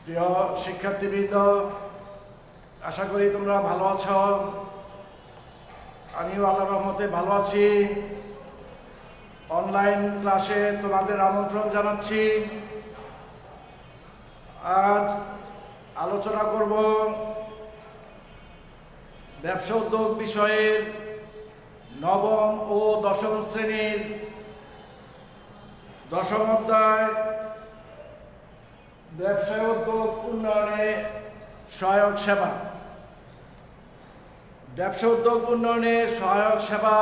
প্রিয় শিক্ষার্থীবৃন্দ, আশা করি তোমরা ভালো আছো। আমিও আল্লাহর রহমতে ভালো আছি। অনলাইন ক্লাসে তোমাদের আমন্ত্রণ জানাচ্ছি। আজ আলোচনা করব ব্যবসা উদ্যোগ বিষয়ের নবম ও দশম শ্রেণীর দশম অধ্যায় ব্যবসা উদ্যোগ উন্নয়নে সহায়ক সেবা। ব্যবসা উদ্যোগ উন্নয়নে সহায়ক সেবা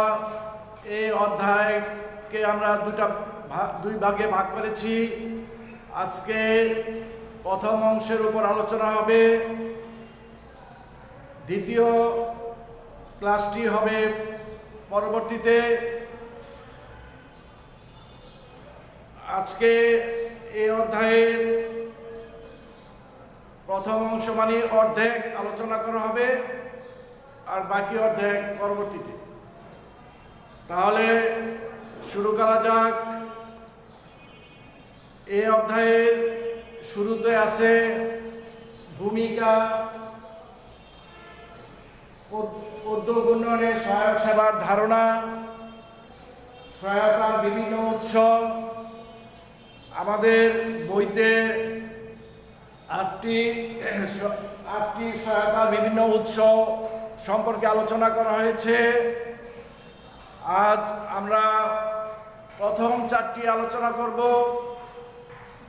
এই অধ্যায়কে আমরা দুই ভাগে ভাগ করেছি। আজকে প্রথম অংশের উপর আলোচনা হবে, দ্বিতীয় ক্লাসটি হবে পরবর্তীতে। আজকে এই অধ্যায়ের প্রথম অংশ মানে অর্ধেক আলোচনা করা হবে, আর বাকি অর্ধেক পরবর্তীতে। তাহলে শুরু করা যাক। এই অধ্যায়ের শুরুতে আছে ভূমিকা, উদ্যোগ উন্নয়নে সহায়ক সেবার ধারণা, সহায়তার বিভিন্ন উৎস। আমাদের বইতে আটটি সহায়তার বিভিন্ন উৎস সম্পর্কে আলোচনা করা হয়েছে। আজ আমরা প্রথম চারটি আলোচনা করব,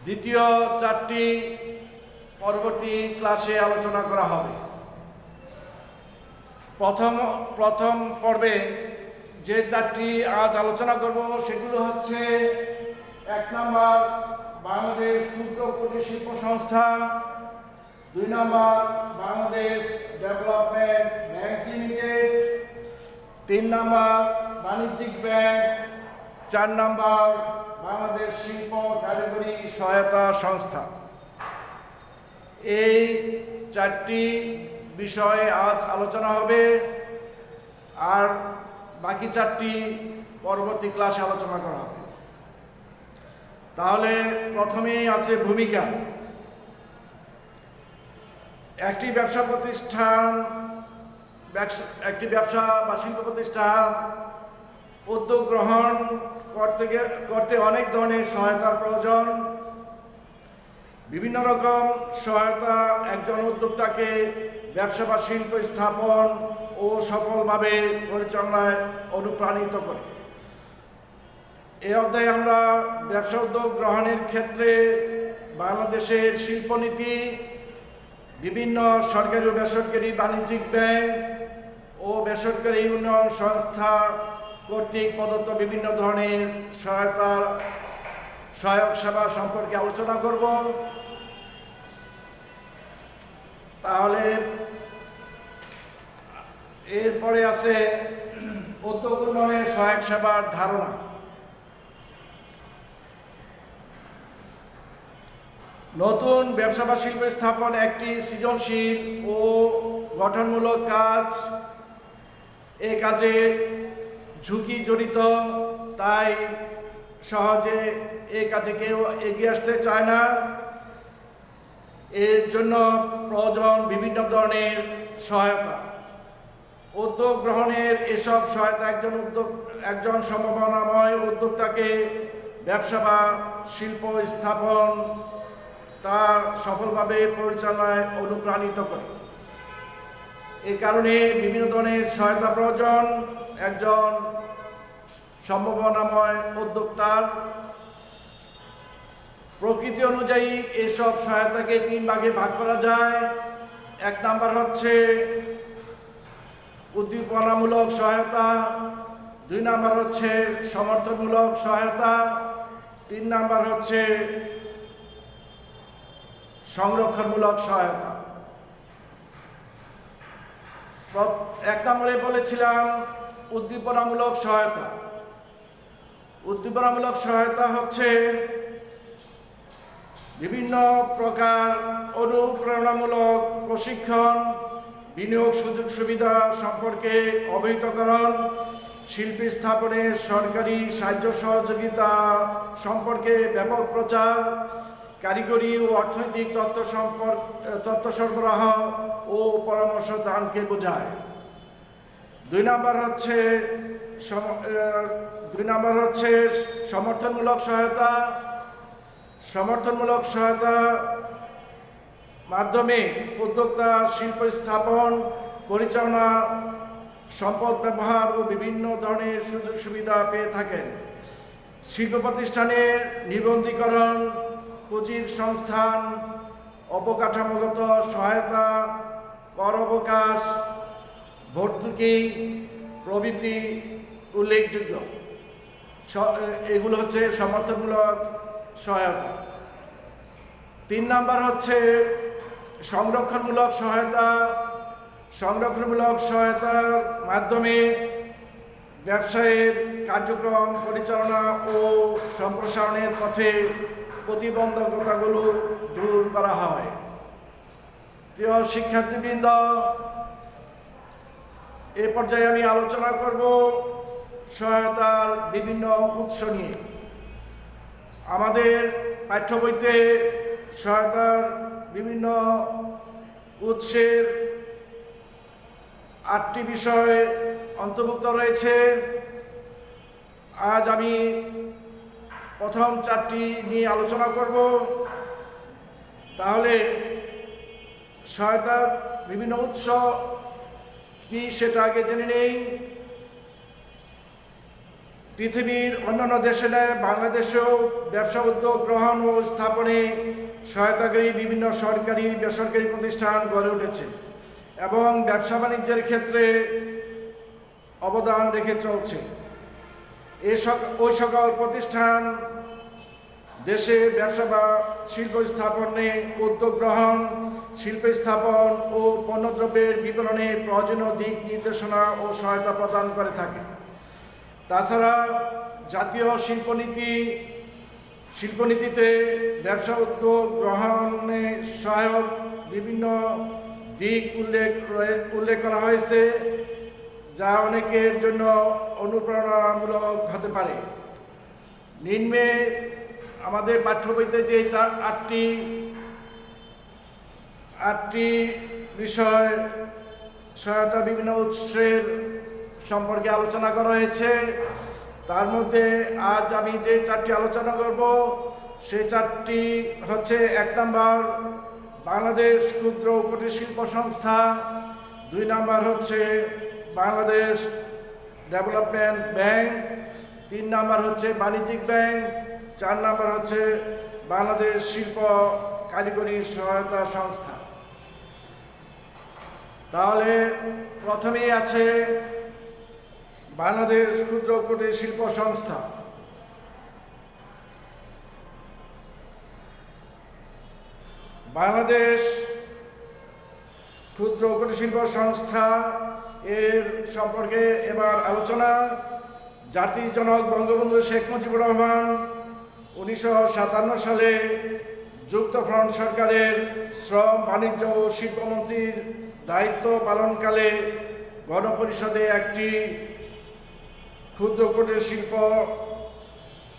দ্বিতীয় চারটি পরবর্তী ক্লাসে আলোচনা করা হবে। প্রথম পর্বে যে চারটি আজ আলোচনা করব সেগুলো হচ্ছে: 1 নম্বর বাংলাদেশ ক্ষুদ্র কুটির শিল্প সংস্থা, 2 নম্বর বাংলাদেশ ডেভেলপমেন্ট ব্যাংক লিমিটেড, 3 নম্বর বাণিজ্যিক ব্যাংক, 4 নম্বর বাংলাদেশ শিল্প কারিগরি সহায়তা সংস্থা। এই চারটি বিষয়ে আজ আলোচনা হবে, আর বাকি চারটি পরবর্তী ক্লাসে আলোচনা করা হবে। তাহলে প্রথমেই আছে ভূমিকা। একটি ব্যবসা বা শিল্প প্রতিষ্ঠান উদ্যোগ গ্রহণ করতে অনেক ধরনের সহায়তার প্রয়োজন। বিভিন্ন রকম সহায়তা একজন উদ্যোক্তাকে ব্যবসা বা শিল্প স্থাপন ও সফলভাবে পরিচালনায় অনুপ্রাণিত করে। এই অধ্যায়ে আমরা ব্যবসা উদ্যোগ গ্রহণের ক্ষেত্রে বাংলাদেশের শিল্পনীতি, বিভিন্ন সরকারি ও বেসরকারি বাণিজ্যিক ব্যাংক ও বেসরকারি উন্নয়ন সংস্থা কর্তৃক প্রদত্ত বিভিন্ন ধরনের সহায়ক সেবা সম্পর্কে আলোচনা করব। তাহলে এরপরে আছে উদ্যোগ উন্নয়নে সহায়ক সেবার ধারণা। নতুন ব্যবসা বা শিল্প স্থাপন একটি সৃজনশীল ও গঠনমূলক কাজ। এ কাজে ঝুঁকি জড়িত, তাই সহজে এই কাজে কেউ এগিয়ে আসতে চায় না। এর জন্য প্রয়োজন বিভিন্ন ধরনের সহায়তা। উদ্যোগ গ্রহণের এসব সহায়তা একজন সম্ভাবনাময় উদ্যোক্তাকে ব্যবসা বা শিল্প স্থাপন তার সফলভাবে পরিচালনায় অনুপ্রাণিত করে। এই কারণে বিভিন্ন ধরনের সহায়তা প্রয়োজন একজন সম্ভাবনাময় উদ্যোক্তার। প্রকৃতি অনুযায়ী এসব সহায়তাকে 3 ভাগে ভাগ করা যায়। 1 নম্বর হচ্ছে উদ্দীপনামূলক সহায়তা, 2 নম্বর হচ্ছে সমর্থনমূলক সহায়তা, 3 নম্বর হচ্ছে সংরক্ষণমূলক সহায়তা। 1 নম্বরে বলেছিলাম উদ্দীপনামূলক সহায়তা। উদ্দীপনামূলক সহায়তা হচ্ছে বিভিন্ন প্রকার অনুপ্রেরণামূলক প্রশিক্ষণ, বিনিয়োগ সুযোগ সুবিধা সম্পর্কে অবহিতকরণ, শিল্পী স্থাপনের সরকারি সাহায্য সহযোগিতা সম্পর্কে ব্যাপক প্রচার, কারিগরি ও অর্থনৈতিক তথ্য সরবরাহ ও পরামর্শ দানকে বোঝায়। 2 নম্বর হচ্ছে সমর্থনমূলক সহায়তা। সমর্থনমূলক সহায়তা মাধ্যমে উদ্যোক্তা শিল্প স্থাপন, পরিচালনা, সম্পদ ব্যবহার ও বিভিন্ন ধরনের সুযোগ সুবিধা পেয়ে থাকেন। শিল্প প্রতিষ্ঠানের নিবন্ধীকরণ, পুঁজির সংস্থান, অবকাঠামোগত সহায়তা, কর অবকাশ, ভর্তুকি প্রভৃতি উল্লেখযোগ্য। এগুলো হচ্ছে সমর্থনমূলক সহায়তা। 3 নম্বর হচ্ছে সংরক্ষণমূলক সহায়তা। সংরক্ষণমূলক সহায়তার মাধ্যমে ব্যবসায়ের কার্যক্রম পরিচালনা ও সম্প্রসারণের পথে প্রতিবন্ধকতাগুলো দূর করা হয়। প্রিয় শিক্ষার্থীবৃন্দ, এ পর্যায়ে আমি আলোচনা করব সহায়তার বিভিন্ন উৎস নিয়ে। আমাদের পাঠ্য বইতে সহায়তার বিভিন্ন উৎসের 8টি বিষয় অন্তর্ভুক্ত রয়েছে। আজ আমি প্রথম 4টি নিয়ে আলোচনা করব। তাহলে সহায়তার বিভিন্ন উৎস কি সেটা আগে জেনে নেই। পৃথিবীর অন্যান্য দেশে নেয় বাংলাদেশেও ব্যবসা উদ্যোগ গ্রহণ ও স্থাপনে সহায়তাকারী বিভিন্ন সরকারি বেসরকারি প্রতিষ্ঠান গড়ে উঠেছে এবং ব্যবসা বাণিজ্যের ক্ষেত্রে অবদান রেখে চলছে। ওই সকল প্রতিষ্ঠান দেশে ব্যবসা বা শিল্প স্থাপনে উদ্যোগ গ্রহণ, শিল্প স্থাপন ও পণ্যদ্রব্যের বিপণনে প্রয়োজনীয় দিক নির্দেশনা ও সহায়তা প্রদান করে থাকে। তাছাড়া জাতীয় শিল্পনীতিতে ব্যবসা উদ্যোগ গ্রহণে সহায়ক বিভিন্ন দিক উল্লেখ করা হয়েছে, যা অনেকের জন্য অনুপ্রেরণামূলক হতে পারে। নিম্নে আমাদের পাঠ্য বইতে যে 8টি বিষয় সহায়তা বিভিন্ন উৎসের সম্পর্কে আলোচনা করা হয়েছে। তার মধ্যে আজ আমি যে 4টি আলোচনা করব সেই 4টি হচ্ছে: 1 নম্বর বাংলাদেশ ক্ষুদ্র ও কুটির শিল্প সংস্থা, 2 নম্বর হচ্ছে বাংলাদেশ ডেভেলপমেন্ট ব্যাংক, 3 নম্বর হচ্ছে বাণিজ্যিক ব্যাংক, 4 নম্বর হচ্ছে বাংলাদেশ শিল্প কারিগরি সহায়তা সংস্থা। তাহলে প্রথমেই আছে বাংলাদেশ ক্ষুদ্র ও কুটির শিল্প সংস্থা। বাংলাদেশ ক্ষুদ্র ও কুটির শিল্প সংস্থা এর সম্পর্কে এবার আলোচনা। জাতির জনক বঙ্গবন্ধু শেখ মুজিবুর রহমান 1957 সালে যুক্তফ্রন্ট সরকারের শ্রম, বাণিজ্য ও শিল্পমন্ত্রীর দায়িত্ব পালনকালে গণপরিষদে একটি ক্ষুদ্র কুটির শিল্প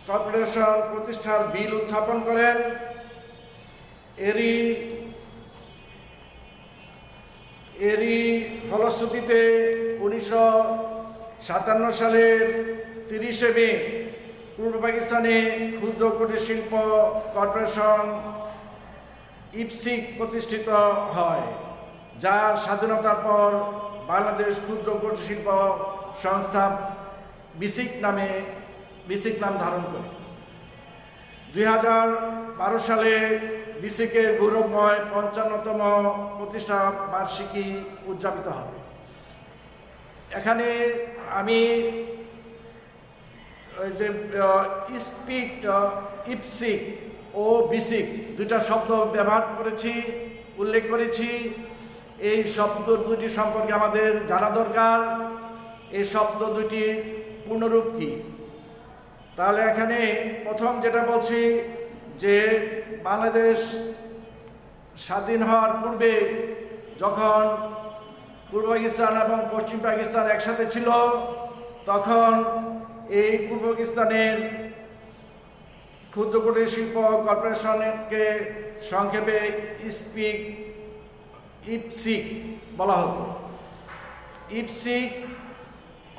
কর্পোরেশন প্রতিষ্ঠার বিল উত্থাপন করেন। এরই ফলশ্রুতিতে 1957 সালের 30 মে পূর্ব পাকিস্তানে ক্ষুদ্র কুটির শিল্প কর্পোরেশন ইপসিক প্রতিষ্ঠিত হয়, যা স্বাধীনতার পর বাংলাদেশ ক্ষুদ্র কুটির শিল্প সংস্থা বিসিক নাম ধারণ করে। 2012 সালে বিসিকের গৌরবময় 55তম প্রতিষ্ঠা বার্ষিকী উদযাপিত হবে। এখানে আমি যে ইপসিক ও বিসিক দুইটা শব্দ ব্যবহার করেছি, উল্লেখ করেছি। এই শব্দ দুটি সম্পর্কে আমাদের জানা দরকার। এই শব্দ দুটির পূর্ণরূপ কি? তাহলে এখানে প্রথম যেটা বলছি যে বাংলাদেশ স্বাধীন হওয়ার পূর্বে যখন পূর্ব পাকিস্তান এবং পশ্চিম পাকিস্তান একসাথে ছিল, তখন এই পূর্ব পাকিস্তানের ক্ষুদ্র কুটির শিল্প কর্পোরেশনকে সংক্ষেপে ইপসিক বলা হতো। ইপসিক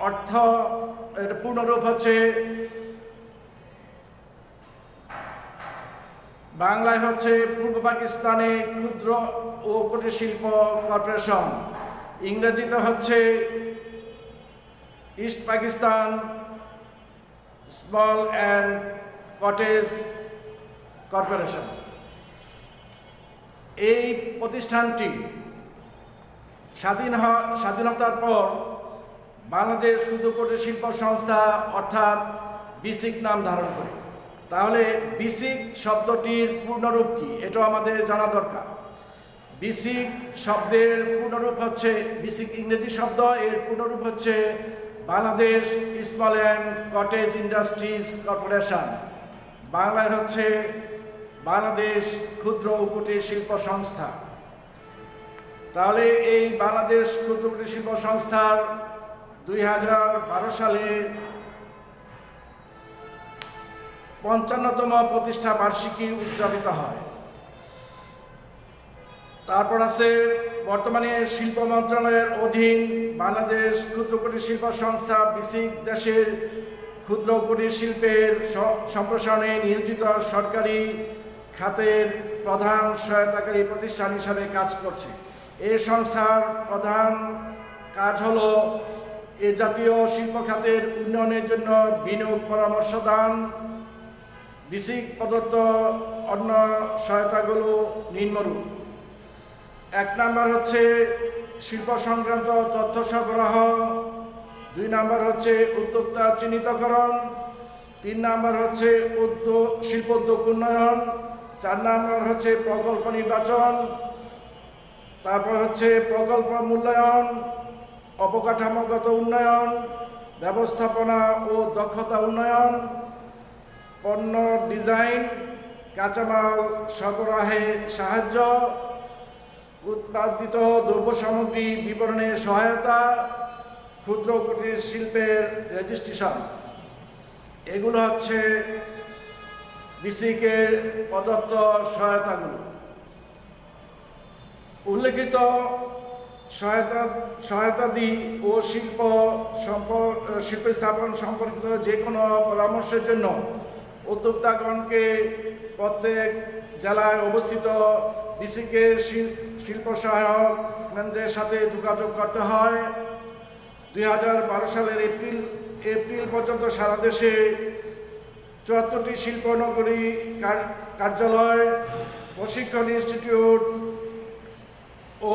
অর্থ এর পূর্ণরূপ হচ্ছে, বাংলায় হচ্ছে পূর্ব পাকিস্তানে ক্ষুদ্র ও কুটির শিল্প কর্পোরেশন, ইংরেজিতে হচ্ছে east Pakistan small and cottage corporation. এই প্রতিষ্ঠানটি স্বাধীনতার পর বাংলাদেশ ক্ষুদ্র কুটির শিল্প সংস্থা অর্থাৎ বিসিক নাম ধারণ করে। তাহলে বিসিক শব্দটির পূর্ণরূপ কি, এটাও আমাদের জানা দরকার। বিসিক শব্দের পূর্ণরূপ হচ্ছে, বিসিক ইংরেজি শব্দ, এর পূর্ণরূপ হচ্ছে Bangladesh small and cottage industries corporation. বাংলায় হচ্ছে বাংলাদেশ ক্ষুদ্র ও কুটির শিল্প সংস্থা। তাহলে এই বাংলাদেশ ক্ষুদ্র কুটির শিল্প সংস্থার 2012 সালে 55তম প্রতিষ্ঠা বার্ষিকী উদযাপিত হয়। তারপর আছে বর্তমানে শিল্প মন্ত্রণালয়ের অধীন বাংলাদেশ ক্ষুদ্র কুটির শিল্প সংস্থা বিসিক দেশের ক্ষুদ্র কুটির শিল্পের সম্প্রসারণে নিয়োজিত সরকারি খাতের প্রধান সহায়তাকারী প্রতিষ্ঠান হিসাবে কাজ করছে। এই সংস্থার প্রধান কাজ হলো এ জাতীয় শিল্প খাতের উন্নয়নের জন্য বিনিয়োগ পরামর্শ দান। বিসিক প্রদত্ত অন্য সহায়তাগুলো নিম্নরূপ: 1 নাম্বার হচ্ছে শিল্প সংক্রান্ত তথ্য সরবরাহ, 2 নাম্বার হচ্ছে উদ্যোক্তা চিহ্নিতকরণ, 3 নাম্বার হচ্ছে শিল্পোদ্যোগ উন্নয়ন, 4 নাম্বার হচ্ছে প্রকল্প নির্বাচন, তারপর হচ্ছে প্রকল্প মূল্যায়ন, অবকাঠামোগত উন্নয়ন, ব্যবস্থাপনা ও দক্ষতা উন্নয়ন, পণ্য ডিজাইন, কাঁচামাল সরবরাহে সাহায্য, উৎপাদিত দ্রব্য সামগ্রী বিপণনে সহায়তা, ক্ষুদ্র কুটির শিল্পের রেজিস্ট্রেশন। এগুলো হচ্ছে বিসিকের প্রদত্ত সহায়তাগুলো। উল্লেখিত সহায়তাদি ও শিল্প স্থাপন সম্পর্কিত যে কোনো পরামর্শের জন্য উদ্যোক্তাগণকে প্রত্যেক জেলায় অবস্থিত বিসিকের শিল্প সহায়ক কেন্দ্রের সাথে যোগাযোগ করতে হয়। 2012 সালের এপ্রিল পর্যন্ত সারা দেশে 74টি শিল্পনগরী কার্যালয়, প্রশিক্ষণ ইনস্টিটিউট ও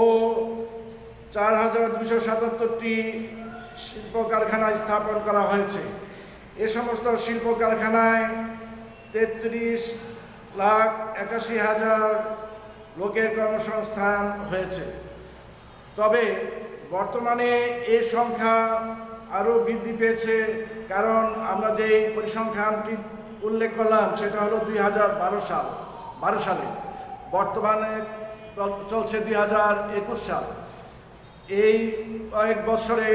4277টি শিল্প কারখানা স্থাপন করা হয়েছে। এ সমস্ত শিল্প কারখানায় 33,81,000 লোকের কর্মসংস্থান হয়েছে। তবে বর্তমানে এই সংখ্যা আরও বৃদ্ধি পেয়েছে, কারণ আমরা যে পরিসংখ্যানটি উল্লেখ করলাম সেটা হলো 2012 সালে, বর্তমানে চলছে 2021 সাল। এই কয়েক বছরে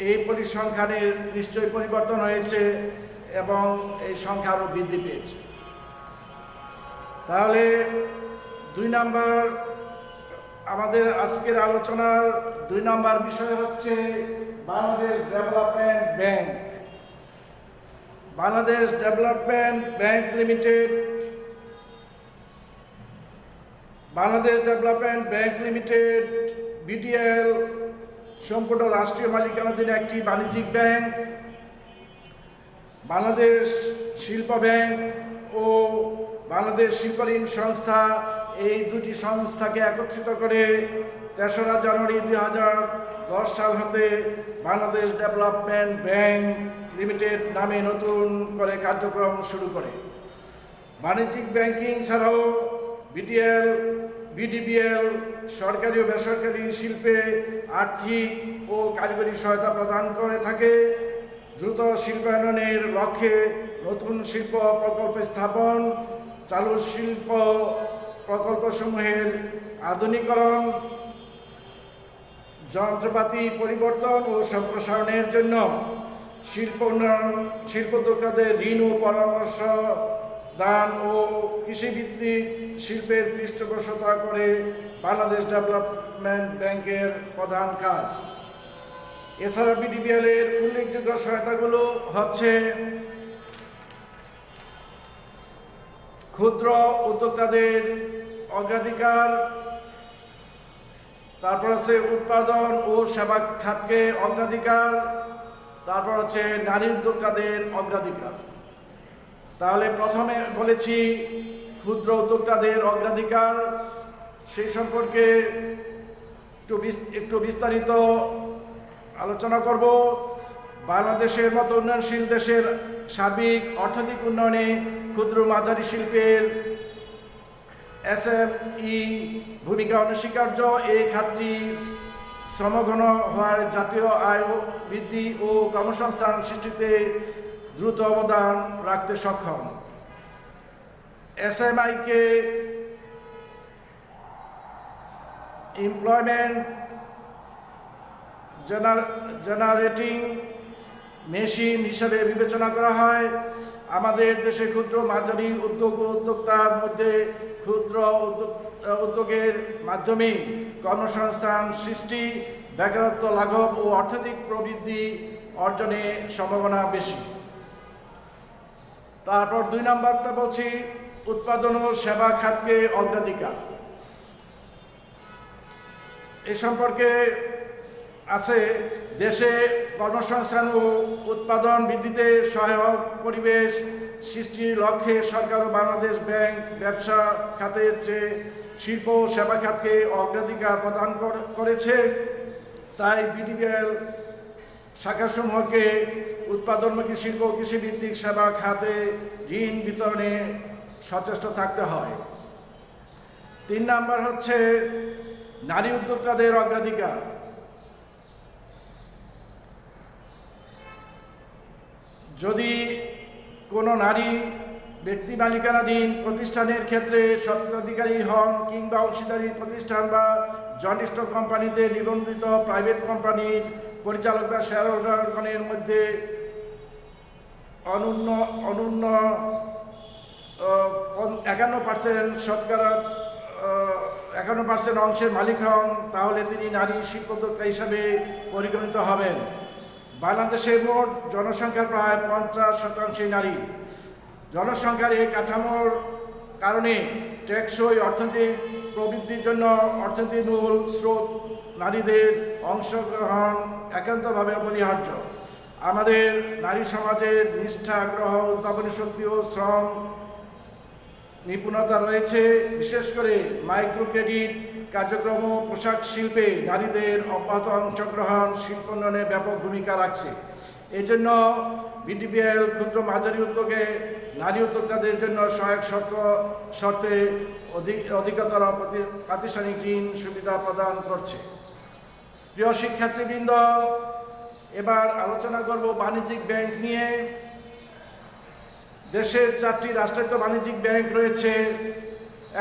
এই পরিসংখ্যানের নিশ্চয়ই পরিবর্তন হয়েছে এবং এই সংখ্যা আরও বৃদ্ধি পেয়েছে। তাহলে 2 নাম্বার আমাদের আজকের আলোচনার 2 নাম্বার বিষয় হচ্ছে Bangladesh development bank. Bangladesh development bank limited BDL সম্পূর্ণ রাষ্ট্রীয় মালিকানাধীন একটি বাণিজ্যিক ব্যাংক। বাংলাদেশ শিল্প ব্যাংক ও বাংলাদেশ শিল্প ঋণ সংস্থা, এই দুটি সংস্থাকে একত্রিত করে 3রা জানুয়ারি 2010 সাল হতে বাংলাদেশ ডেভেলপমেন্ট ব্যাংক লিমিটেড নামে নতুন করে কার্যক্রম শুরু করে। বাণিজ্যিক ব্যাংকিং ছাড়াও বিডিবিএল সরকারি ও বেসরকারি শিল্পে আর্থিক ও কারিগরি সহায়তা প্রদান করে থাকে। দ্রুত শিল্পায়নের লক্ষ্যে নতুন শিল্প প্রকল্প স্থাপন, চালু শিল্প প্রকল্পসমূহের আধুনিকরণ, যন্ত্রপাতি পরিবর্তন ও সম্প্রসারণের জন্য শিল্প উন্নয়ন, শিল্পোদ্যোক্তাদের ঋণ ও পরামর্শ দান ও কৃষিভিত্তিক শিল্পের পৃষ্ঠপোষকতা করে বাংলাদেশ ডেভেলপমেন্ট ব্যাংকের প্রধান কাজ। এছাড়া বিডিবিএল এর উল্লেখযোগ্য সহায়তাগুলো হচ্ছে ক্ষুদ্র উদ্যোক্তাদের অগ্রাধিকার, তারপর আছে উৎপাদন ও সেবা খাতকে অগ্রাধিকার, তারপর হচ্ছে নারী উদ্যোক্তাদের অগ্রাধিকার। তাহলে প্রথমে বলেছি ক্ষুদ্র উদ্যোক্তাদের অগ্রাধিকার, সেই সম্পর্কে একটু বিস্তারিত আলোচনা করব। বাংলাদেশের মতো উন্নয়নশীল দেশের সার্বিক অর্থনৈতিক উন্নয়নে ক্ষুদ্র মাঝারি শিল্পের এসএমই ভূমিকা অনস্বীকার্য। এই খাতটি শ্রমঘন হওয়ার জাতীয় আয় বৃদ্ধি ও কর্মসংস্থান সৃষ্টিতে দ্রুত অবদান রাখতে সক্ষম। এসএমআইকে এমপ্লয়মেন্ট জেনারেটিং মেশিন হিসাবে বিবেচনা করা হয়। আমাদের দেশে ক্ষুদ্র মাঝারি উদ্যোক্তার মধ্যে ক্ষুদ্র উদ্যোগের মাধ্যমে কর্মসংস্থান সৃষ্টি, বেকারত্ব লাঘব ও অর্থনৈতিক প্রবৃদ্ধি অর্জনে সম্ভাবনা বেশি। তারপর 2 নম্বরটা বলছি উৎপাদন ও সেবা খাতকে অগ্রাধিকার। এ সম্পর্কে আছে দেশে কর্মসংস্থান ও উৎপাদন বৃদ্ধিতে সহায়ক পরিবেশ সৃষ্টির লক্ষ্যে সরকার ও বাংলাদেশ ব্যাংক ব্যবসা খাতের চেয়ে শিল্প ও সেবা খাতকে অগ্রাধিকার প্রদান করেছে। তাই বিডিবিএল শাখাসমূহকে উৎপাদনমুখী শিল্প ও কৃষিভিত্তিক সেবা খাতে ঋণ বিতরণে সচেষ্ট থাকতে হয়। 3 নম্বর হচ্ছে নারী উদ্যোক্তাদের অগ্রাধিকার। যদি কোনো নারী ব্যক্তি মালিকানাধীন প্রতিষ্ঠানের ক্ষেত্রে স্বত্বাধিকারী হন কিংবা অংশীদারি প্রতিষ্ঠান বা জয়েন্ট স্টক কোম্পানিতে নিবন্ধিত প্রাইভেট কোম্পানির পরিচালক বা শেয়ার হোল্ডারগণের মধ্যে অনূন্য 51% শতকরা 51% অংশের মালিক হন, তাহলে তিনি নারী শিল্পোদ্যোক্তা হিসাবে পরিগণিত হবেন। বাংলাদেশের মোট জনসংখ্যার প্রায় 50% নারী। জনসংখ্যার এই কাঠামোর কারণে টেকসই অর্থনৈতিক প্রবৃদ্ধির জন্য অর্থনীতির মূল স্রোত নারীদের অংশগ্রহণ একান্তভাবে অপরিহার্য। আমাদের নারী সমাজের নিষ্ঠা, আগ্রহ, উদ্ভাবনী শক্তি ও শ্রম নিপুণতা রয়েছে। বিশেষ করে মাইক্রো ক্রেডিট কার্যক্রম ও পোশাক শিল্পে নারীদের অব্যাহত অংশগ্রহণ শিল্প উন্নয়নে ব্যাপক ভূমিকা রাখছে। এই জন্য বিডিবিএল ক্ষুদ্র মাঝারি উদ্যোগে নারী উদ্যোক্তাদের জন্য সহায়ক শর্তে অধিকতর প্রাতিষ্ঠানিক ঋণ সুবিধা প্রদান করছে। প্রিয় শিক্ষার্থীবৃন্দ, এবার আলোচনা করব বাণিজ্যিক ব্যাংক নিয়ে। দেশের 4টি রাষ্ট্রায়ত্ত বাণিজ্যিক ব্যাংক রয়েছে।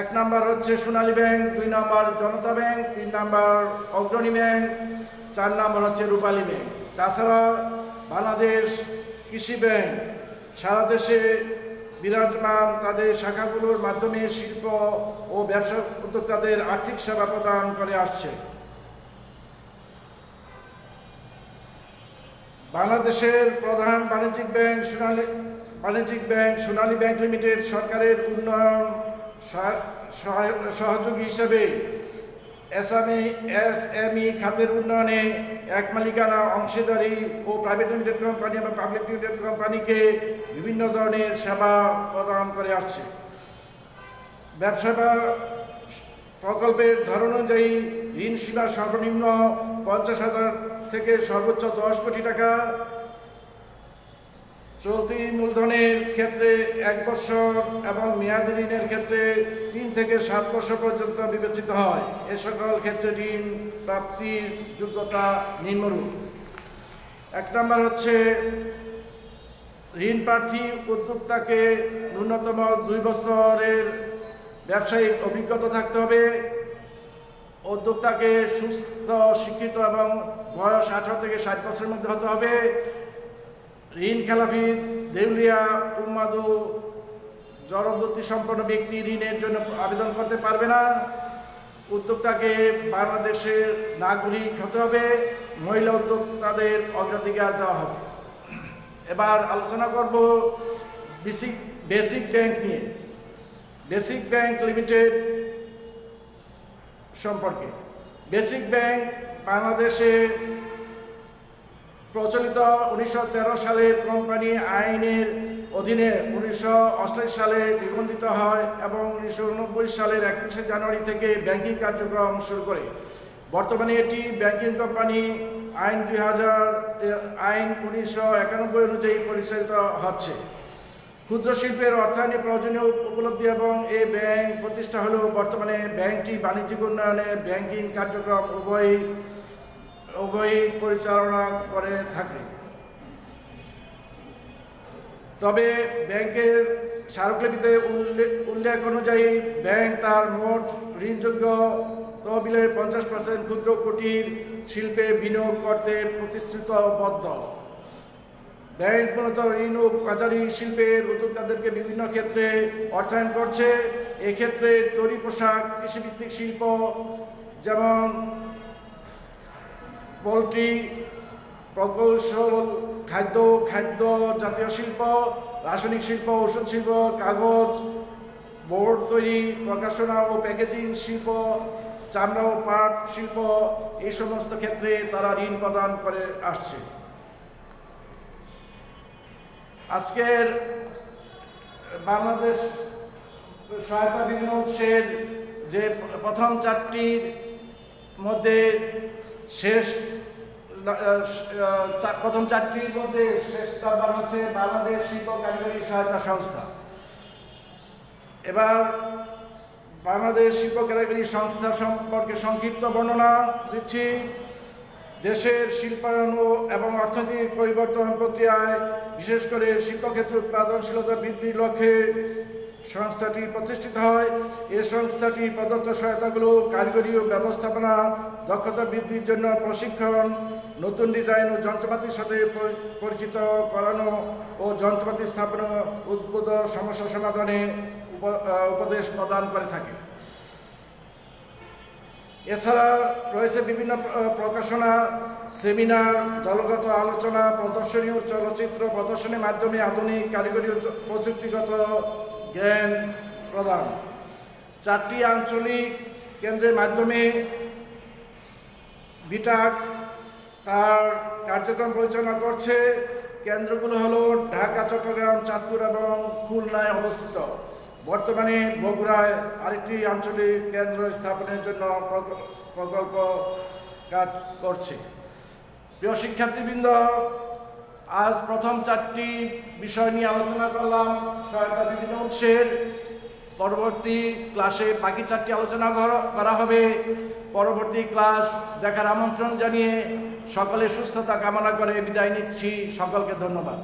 1 নম্বর হচ্ছে সোনালী ব্যাংক, 2 নম্বর জনতা ব্যাংক, 3 নম্বর অগ্রণী ব্যাংক, 4 নম্বর হচ্ছে রূপালী ব্যাংক। তাছাড়া বাংলাদেশ কৃষি ব্যাংক সারা দেশে বিরাজমান, তাদের শাখাগুলোর মাধ্যমে শিল্প ও ব্যবসা উদ্যোক্তাদের আর্থিক সেবা প্রদান করে আসছে। বাংলাদেশের প্রধান বাণিজ্যিক ব্যাংক সোনালী ব্যাংক লিমিটেড সরকারের উন্নয়ন সহযোগী হিসেবে এসএমই খাতের উন্নয়নে এক মালিকানা অংশীদারি ও প্রাইভেট লিমিটেড কোম্পানি এবং পাবলিক লিমিটেড কোম্পানিকে বিভিন্ন ধরনের সেবা প্রদান করে আসছে। ব্যবসা প্রকল্পের ধরন অনুযায়ী ঋণ সীমা সর্বনিম্ন 50,000 থেকে সর্বোচ্চ 10 কোটি টাকা। চলতি মূলধনের ক্ষেত্রে 1 বছর এবং মেয়াদি ঋণের ক্ষেত্রে 3 থেকে 7 বছর পর্যন্ত বিবেচিত হয়। এ সকল ক্ষেত্রে ঋণ প্রাপ্তির যোগ্যতা নিম্নরূপ। 1 নম্বর হচ্ছে ঋণ প্রার্থী উদ্যোক্তাকে ন্যূনতম 2 বছরের ব্যবসায়িক অভিজ্ঞতা থাকতে হবে। উদ্যোক্তাকে সুস্থ, শিক্ষিত এবং বয়স 18 থেকে 60 বছরের মধ্যে হতে হবে। ঋণ খেলাপি, দেউলিয়া, উন্মাদু, জড়বুদ্ধি সম্পন্ন ব্যক্তি ঋণের জন্য আবেদন করতে পারবে না। উদ্যোক্তাকে বাংলাদেশের নাগরিক হতে হবে। মহিলা উদ্যোক্তাদের অগ্রাধিকার দেওয়া হবে। এবার আলোচনা করব বেসিক ব্যাংক নিয়ে। বেসিক ব্যাংক লিমিটেড সম্পর্কে। বেসিক ব্যাংক বাংলাদেশে প্রচলিত 1913 সালের কোম্পানি আইনের অধীনে 1988 সালে নিবন্ধিত হয় এবং 1989 সালের 31শে জানুয়ারি থেকে ব্যাংকিং কার্যক্রম শুরু করে। বর্তমানে এটি ব্যাংকিং কোম্পানি আইন 1991 অনুযায়ী পরিচালিত হচ্ছে। ক্ষুদ্র শিল্পের অর্থায়নে প্রয়োজনীয় উপলব্ধি এবং এই ব্যাংক প্রতিষ্ঠা হলেও বর্তমানে ব্যাংকটি বাণিজ্যিক উন্নয়নে ব্যাংকিং কার্যক্রম উভয়ই পরিচালনা করে থাকে। তবে ব্যাংকের স্মারকলিপিতে উল্লেখ অনুযায়ী ব্যাংক তার মোট ঋণযোগ্য তহবিলের 50% ক্ষুদ্র কুটির শিল্পে বিনিয়োগ করতে প্রতিশ্রুতিবদ্ধ। ব্যাংক মূলত ঋণ ও মাঝারি শিল্পের উদ্যোক্তাদেরকে বিভিন্ন ক্ষেত্রে অর্থায়ন করছে। এক্ষেত্রে তৈরি পোশাক, কৃষিভিত্তিক শিল্প যেমন পোলট্রি, প্রকৌশল, খাদ্য জাতীয় শিল্প, রাসায়নিক শিল্প, ওষুধ শিল্প, কাগজ, বোর্ড তৈরি, প্রকাশনা ও প্যাকেজিং শিল্প, চামড়া ও পাট শিল্প, এই সমস্ত ক্ষেত্রে তারা ঋণ প্রদান করে আসছে। আজকের বাংলাদেশ সহায়তা বিভিন্ন উৎসের যে প্রথম চারটির মধ্যে শেষ নাম্বার হচ্ছে বাংলাদেশ শিল্প কারিগরি সহায়তা সংস্থা। এবার বাংলাদেশ শিল্প কারিগরি সংস্থা সম্পর্কে সংক্ষিপ্ত বর্ণনা দিচ্ছি। দেশের শিল্পায়ন এবং অর্থনৈতিক পরিবর্তন প্রক্রিয়ায় বিশেষ করে শিল্পক্ষেত্রে উৎপাদনশীলতা বৃদ্ধির লক্ষ্যে সংস্থাটি প্রতিষ্ঠিত হয়। এই সংস্থাটি প্রদত্ত সহায়তাগুলো কারিগরি ও ব্যবস্থাপনা দক্ষতা বৃদ্ধির জন্য প্রশিক্ষণ, নতুন ডিজাইন ও যন্ত্রপাতির সাথে পরিচিত করানো ও যন্ত্রপাতি স্থাপন, উদ্বোধন, সমস্যা সমাধানে উপদেশ প্রদান করে থাকে। এছাড়া রয়েছে বিভিন্ন প্রকাশনা, সেমিনার, দলগত আলোচনা, প্রদর্শনী ও চলচ্চিত্র প্রদর্শনীর মাধ্যমে আধুনিক কারিগরি ও প্রযুক্তিগত জ্ঞান প্রদান। 4টি আঞ্চলিক কেন্দ্রের মাধ্যমে বিটাক তার কার্যক্রম পরিচালনা করছে। কেন্দ্রগুলো হলো ঢাকা, চট্টগ্রাম, চাঁদপুর এবং খুলনায় অবস্থিত। বর্তমানে বগুড়ায় আরেকটি আঞ্চলিক কেন্দ্র স্থাপনের জন্য প্রকল্প কাজ করছে। প্রিয় শিক্ষার্থীবৃন্দ, আজ প্রথম 4টি বিষয় নিয়ে আলোচনা করলাম সহায়তা বিভিন্ন উৎসের। পরবর্তী ক্লাসে বাকি 4টি আলোচনা করা হবে। পরবর্তী ক্লাস দেখার আমন্ত্রণ জানিয়ে সকলের সুস্থতা কামনা করে বিদায় নিচ্ছি। সকলকে ধন্যবাদ।